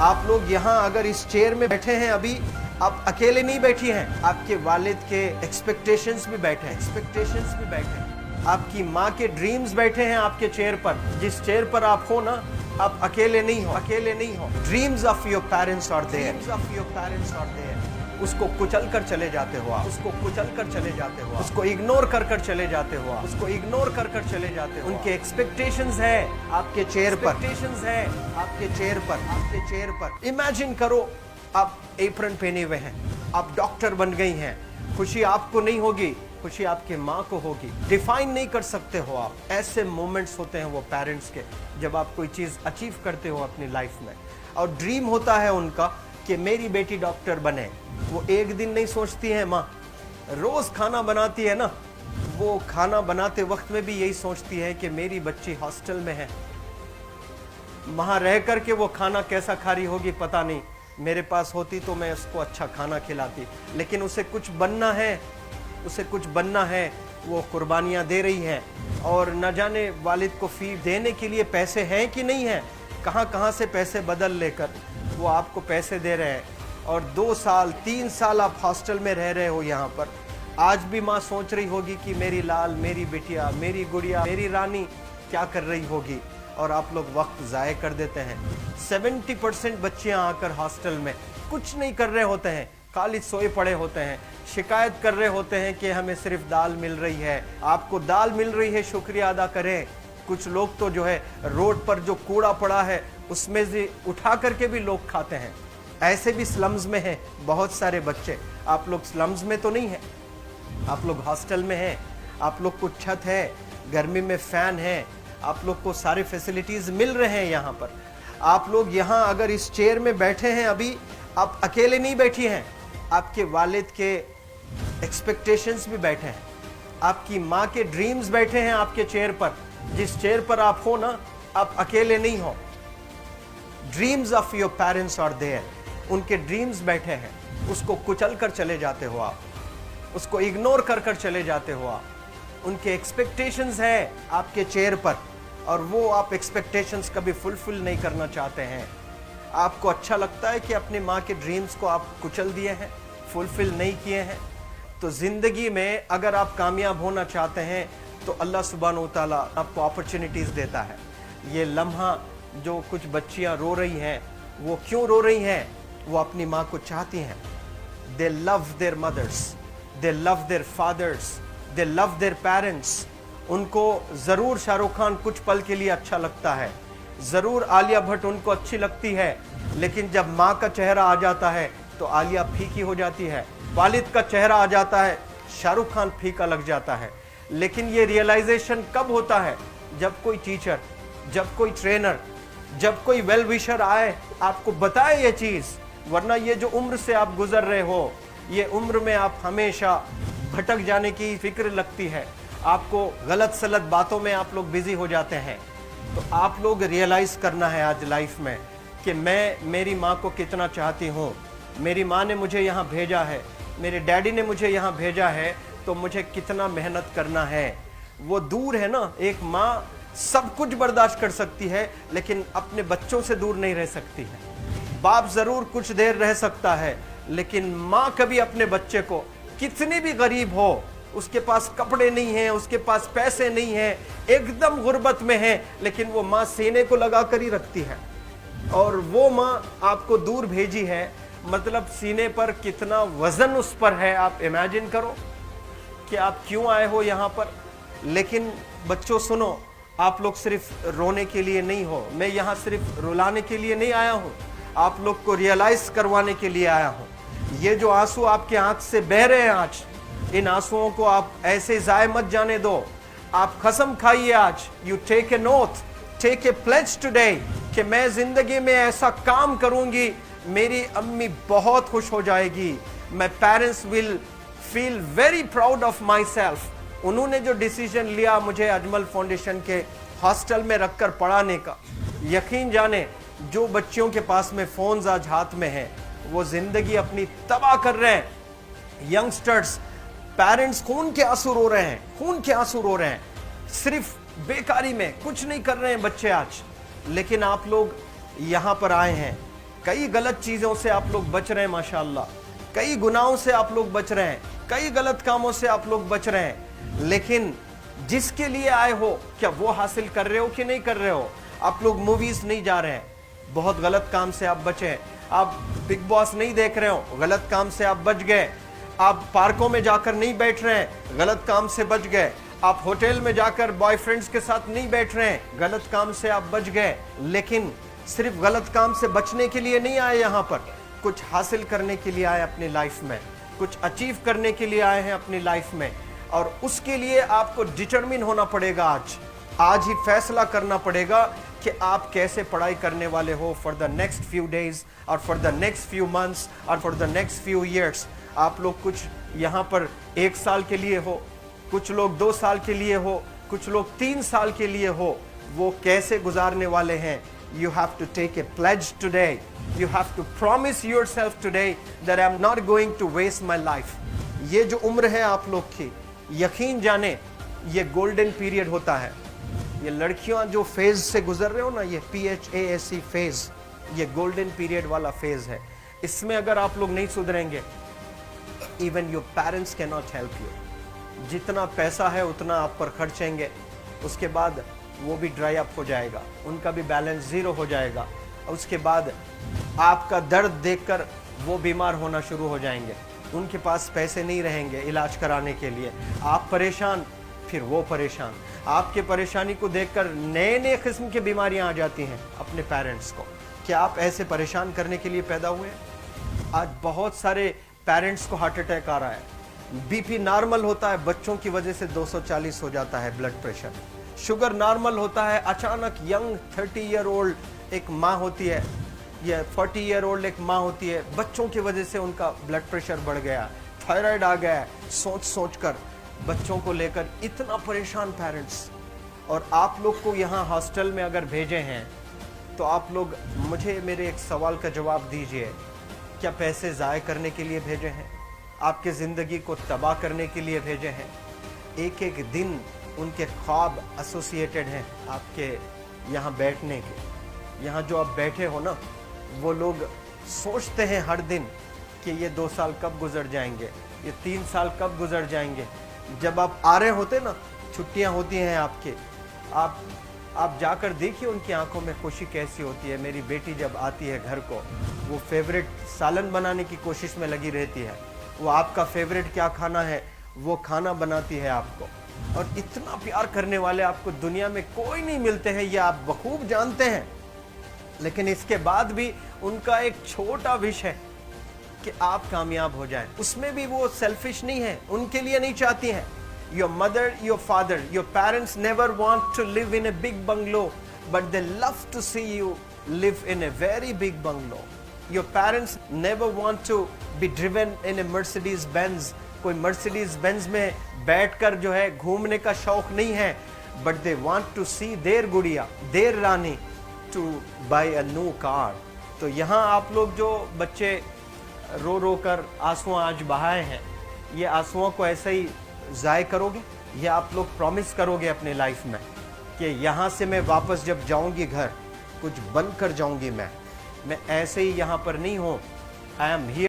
आप लोग यहाँ अगर इस चेयर में बैठे हैं अभी, आप अकेले नहीं बैठी हैं, आपके वालिद के एक्सपेक्टेशंस भी बैठे हैं, आपकी माँ के ड्रीम्स बैठे हैं आपके चेयर पर। जिस चेयर पर आप हो ना, आप अकेले नहीं हो। Dreams of your parents are there, उसको कुचल कर चले जाते हो आप, उसको इग्नोर कर चले जाते हो उनके एक्सपेक्टेशंस है आपके चेयर पर। इमेजिन करो आप एप्रन पहने हुए हैं, आप डॉक्टर बन गई हैं। खुशी आपको नहीं होगी, खुशी आपके माँ को होगी। डिफाइन नहीं कर सकते हो आप। ऐसे मोमेंट्स होते हैं वो पेरेंट्स के, जब आप कोई चीज अचीव करते हो अपनी लाइफ में, और ड्रीम होता है उनका कि मेरी बेटी डॉक्टर बने। वो एक दिन नहीं सोचती है माँ, रोज खाना बनाती है ना, वो खाना बनाते वक्त में भी यही सोचती है कि मेरी बच्ची हॉस्टल में है, वहां रह करके वो खाना कैसा खा रही होगी पता नहीं, मेरे पास होती तो मैं उसको अच्छा खाना खिलाती। लेकिन उसे कुछ बनना है, वो कुर्बानियां दे रही है, और न जाने वालिद को फी देने के लिए पैसे हैं कि नहीं है, कहाँ से पैसे बदल लेकर वो आपको पैसे दे रहे हैं। और 2 साल 3 साल आप हॉस्टल में रह रहे हो यहाँ पर। आज भी माँ सोच रही होगी कि मेरी लाल, मेरी बिटिया, मेरी गुड़िया, मेरी रानी क्या कर रही होगी, और आप लोग वक्त ज़ाय कर देते हैं। 70% बच्चियाँ आकर हॉस्टल में कुछ नहीं कर रहे होते हैं, खाली सोए पड़े होते हैं, शिकायत कर रहे होते हैं कि हमें सिर्फ दाल मिल रही है। आपको दाल मिल रही है, शुक्रिया अदा करें। कुछ लोग तो जो है रोड पर जो कूड़ा पड़ा है उसमें से उठा करके भी लोग खाते हैं। ऐसे भी स्लम्स में हैं बहुत सारे बच्चे। आप लोग स्लम्स में तो नहीं है, आप लोग हॉस्टल में हैं, आप लोग को छत है, गर्मी में फैन है, आप लोग को सारे फैसिलिटीज मिल रहे हैं यहाँ पर। आप लोग यहाँ अगर इस चेयर में बैठे हैं अभी, आप अकेले नहीं बैठी हैं, आपके वालिद के एक्सपेक्टेशंस भी बैठे हैं, आपकी माँ के ड्रीम्स बैठे हैं आपके चेयर पर। जिस चेयर पर आप हो ना, आप अकेले नहीं हो। Dreams of your parents are there, उनके ड्रीम्स बैठे हैं, उसको कुचल कर चले जाते हो आप, उसको इग्नोर कर चले जाते हो आप। उनके एक्सपेक्टेशंस है आपके चेयर पर, और वो आप एक्सपेक्टेशंस कभी फुलफिल नहीं करना चाहते हैं। आपको अच्छा लगता है कि अपनी माँ के ड्रीम्स को आप कुचल दिए हैं, फुलफिल नहीं किए हैं। तो ज़िंदगी में अगर आप कामयाब होना चाहते हैं तो अल्लाह सुब्हानहू तआला आपको अपॉर्चुनिटीज़ देता है। ये लम्हा जो कुछ बच्चियाँ रो रही हैं, वो क्यों रो रही हैं? वो अपनी माँ को चाहती हैं। They love their mothers, they love their fathers, they love their parents. उनको ज़रूर शाहरुख खान कुछ पल के लिए अच्छा लगता है, ज़रूर आलिया भट्ट उनको अच्छी लगती है, लेकिन जब माँ का चेहरा आ जाता है तो आलिया फीकी हो जाती है। वालिद का चेहरा आ जाता है, शाहरुख खान फीका लग जाता है। लेकिन ये रियलाइजेशन कब होता है? जब कोई टीचर, जब कोई ट्रेनर, जब कोई वेल विशर आए, आपको बताए ये चीज़। वरना ये जो उम्र से आप गुजर रहे हो, ये उम्र में आप हमेशा भटक जाने की फिक्र लगती है, आपको गलत सलत बातों में आप लोग बिजी हो जाते हैं। तो आप लोग रियलाइज़ करना है आज लाइफ में कि मैं मेरी माँ को कितना चाहती हूँ। मेरी माँ ने मुझे यहाँ भेजा है, मेरे डैडी ने मुझे यहाँ भेजा है, तो मुझे कितना मेहनत करना है। वो दूर है ना, एक माँ सब कुछ बर्दाश्त कर सकती है, लेकिन अपने बच्चों से दूर नहीं रह सकती है। बाप ज़रूर कुछ देर रह सकता है, लेकिन माँ कभी अपने बच्चे को, कितनी भी गरीब हो, उसके पास कपड़े नहीं हैं, उसके पास पैसे नहीं हैं, एकदम गुर्बत में है, लेकिन वो माँ सीने को लगा कर ही रखती है। और वो माँ आपको दूर भेजी है, मतलब सीने पर कितना वजन उस पर है। आप इमेजिन करो कि आप क्यों आए हो यहाँ पर। लेकिन बच्चों सुनो, आप लोग सिर्फ रोने के लिए नहीं हो, मैं यहाँ सिर्फ रुलाने के लिए नहीं आया हूँ, आप लोग को रियलाइज करवाने के लिए आया हूँ। ये जो आंसू आपके आंख से बह रहे हैं आज, इन आंसुओं को आप ऐसे जाए मत जाने दो। आप कसम खाइए आज, you take a note, take a pledge today, कि मैं जिंदगी में ऐसा काम करूंगी, मेरी अम्मी बहुत खुश हो जाएगी। My parents will feel very proud of my self. उन्होंने जो डिसीजन लिया मुझे अजमल फाउंडेशन के हॉस्टल में रखकर पढ़ाने का, यकीन जाने जो बच्चियों के पास में फोन्स आज हाथ में हैं, वो जिंदगी अपनी तबाह कर रहे हैं। यंगस्टर्स, पेरेंट्स खून के आंसू रो रहे हैं, खून के आंसू रो रहे हैं, सिर्फ बेकारी में कुछ नहीं कर रहे हैं बच्चे आज। लेकिन आप लोग यहाँ पर आए हैं, कई गलत चीजों से आप लोग बच रहे हैं माशाल्लाह, कई गुनाहों से आप लोग बच रहे हैं, कई गलत कामों से आप लोग बच रहे हैं, लेकिन जिसके लिए आए हो क्या वो हासिल कर रहे हो कि नहीं कर रहे हो? आप लोग मूवीज नहीं जा रहे हैं, बहुत गलत काम से आप बचे हैं। आप बिग बॉस नहीं देख रहे हो, गलत काम से आप बच गए। आप पार्कों में जाकर नहीं बैठ रहे हैं, गलत काम से बच गए। आप होटल में जाकर बॉयफ्रेंड्स के साथ नहीं बैठ रहे हैं, गलत काम से आप बच गए। लेकिन सिर्फ गलत काम से बचने के लिए नहीं आए, यहाँ पर कुछ हासिल करने के लिए आए अपनी लाइफ में, कुछ अचीव करने के लिए आए हैं अपनी लाइफ में। और उसके लिए आपको डिटरमिन होना पड़ेगा। आज ही फैसला करना पड़ेगा कि आप कैसे पढ़ाई करने वाले हो for the next few days और for the next few months और for the next few years. आप लोग कुछ यहाँ पर 1 साल के लिए हो, कुछ लोग 2 साल के लिए हो, कुछ लोग 3 साल के लिए हो। वो कैसे गुजारने वाले हैं? You have to take a pledge today. You have to promise yourself today that I'm not going to waste my life. ये जो उम्र है आप लोग की, यकीन जाने ये गोल्डन पीरियड होता है। ये लड़कियां जो फेज से गुजर रहे हो ना, ये PHASE फेज, ये गोल्डन पीरियड वाला फेज है। इसमें अगर आप लोग नहीं सुधरेंगे, even your parents can not help you. जितना पैसा है उतना आप पर खर्चेंगे, उसके बाद वो भी ड्राई अप हो जाएगा, उनका भी बैलेंस जीरो हो जाएगा। और उसके बाद आपका दर्द देखकर वो बीमार होना शुरू हो जाएंगे, उनके पास पैसे नहीं रहेंगे इलाज कराने के लिए। आप परेशान, फिर वो परेशान। आपके परेशानी को देखकर नए नए किस्म की बीमारियां आ जाती हैं अपने पेरेंट्स को। क्या आप ऐसे परेशान करने के लिए पैदा हुए? आज बहुत सारे पेरेंट्स को हार्ट अटैक आ रहा है, BP नॉर्मल होता है, बच्चों की वजह से 240 हो जाता है ब्लड प्रेशर। शुगर नॉर्मल होता है, अचानक यंग 30 ईयर ओल्ड एक माँ होती है या 40 ईयर ओल्ड एक माँ होती है, बच्चों की वजह से उनका ब्लड प्रेशर बढ़ गया, थायराइड आ गया। सोच सोच कर बच्चों को लेकर इतना परेशान पेरेंट्स। और आप लोग को यहाँ हॉस्टल में अगर भेजे हैं तो आप लोग मुझे मेरे एक सवाल का जवाब दीजिए, क्या पैसे ज़ाय करने के लिए भेजे हैं? आपके ज़िंदगी को तबाह करने के लिए भेजे हैं? एक एक दिन उनके ख्वाब एसोसिएटेड हैं आपके यहाँ बैठने के। यहाँ जो आप बैठे हो ना, वो लोग सोचते हैं हर दिन कि ये 2 साल कब गुजर जाएंगे, ये 3 साल कब गुजर जाएंगे। जब आप आ रहे होते ना, छुट्टियाँ होती हैं आपके, आप जाकर देखिए उनकी आंखों में खुशी कैसी होती है। मेरी बेटी जब आती है घर को, वो फेवरेट सालन बनाने की कोशिश में लगी रहती है। वो आपका फेवरेट क्या खाना है वो खाना बनाती है आपको। और इतना प्यार करने वाले आपको दुनिया में कोई नहीं मिलते हैं, ये आप बखूब जानते हैं। लेकिन इसके बाद भी उनका एक छोटा विश है कि आप कामयाब हो जाएं। उसमें भी वो सेल्फिश नहीं है, उनके लिए नहीं चाहती हैं। Your mother, your father, your parents never want to live in a big bungalow, but they love to see you live in a very big bungalow. Your parents never want to be driven in a Mercedes Benz. कोई Mercedes Benz में बैठकर जो है घूमने का शौक नहीं है, but they want to see their गुड़िया, their Rani to buy a new car. तो यहाँ आप लोग जो बच्चे रो रो कर आंसू आज बहाए हैं, ये आंसुओं को ऐसे ही ज़ाय करोगे? ये आप लोग प्रॉमिस करोगे अपने लाइफ में कि यहाँ से मैं वापस जब जाऊँगी घर, कुछ बन कर जाऊँगी। मैं ऐसे ही यहाँ पर नहीं हूँ। I am here.